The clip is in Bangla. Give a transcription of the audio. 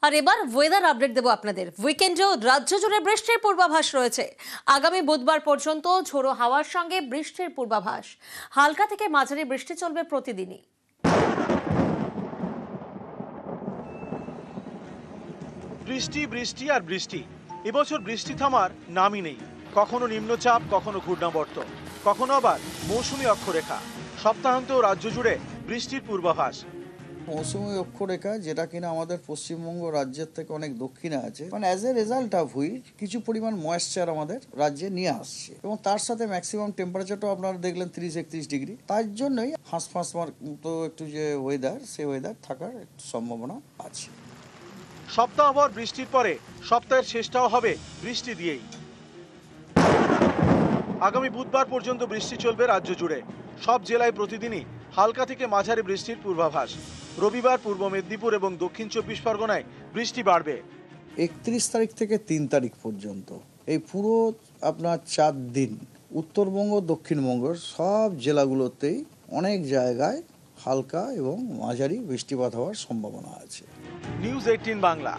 আর এবার ওয়েদার আপডেট দেবো আপনাদের। উইকেন্ডেও রাজ্য জুড়ে বৃষ্টির পূর্বাভাস রয়েছে। আগামী বুধবার পর্যন্ত ঝোড়ো হাওয়ার সঙ্গে বৃষ্টির পূর্বাভাস। হালকা থেকে মাঝারি বৃষ্টি চলবে প্রতিদিনই। বৃষ্টি বৃষ্টি আর বৃষ্টি। এবছর বৃষ্টি থামার নামই নেই। কখনো নিম্নচাপ, কখনো ঘূর্ণাবর্ত, কখনো আবার মৌসুমী অক্ষরেখা। সপ্তাহান্তেও রাজ্য জুড়ে বৃষ্টির পূর্বাভাস। মৌসুমী অক্ষরেখা, যেটা কিনা আমাদের পশ্চিমবঙ্গ রাজ্যের থেকে অনেক দক্ষিণে আছে, মানে as a result of which কিছু পরিমাণ ময়েশ্চার আমাদের রাজ্যে নিয়ে আসছে, এবং তার সাথে ম্যাক্সিমাম টেম্পারেচারটাও আপনারা দেখলেন 30-31 ডিগ্রি। তার জন্যই হাঁসফাঁস মতো একটু যে ওয়েদার, সেই ওয়েদার থাকার একটু সম্ভাবনা আছে। সপ্তাহভর বৃষ্টির পরে সপ্তাহের শেষটাও হবে বৃষ্টি দিয়েই। আগামী বুধবার পর্যন্ত বৃষ্টি চলবে রাজ্য জুড়ে। সব জেলায় প্রতিদিনই হালকা থেকে মাঝারি বৃষ্টির পূর্বাভাস। রবিবার পূর্ব মেদিনীপুর এবং দক্ষিণ 24 পরগনায় বৃষ্টি বাড়বে। 31 তারিখ থেকে 3 তারিখ পর্যন্ত এই পুরো আপনার 4 দিন উত্তরবঙ্গ দক্ষিণবঙ্গের সব জেলাগুলোতেই অনেক জায়গায় হালকা এবং মাঝারি বৃষ্টিপাত হওয়ার সম্ভাবনা আছে। নিউজ 18 বাংলা।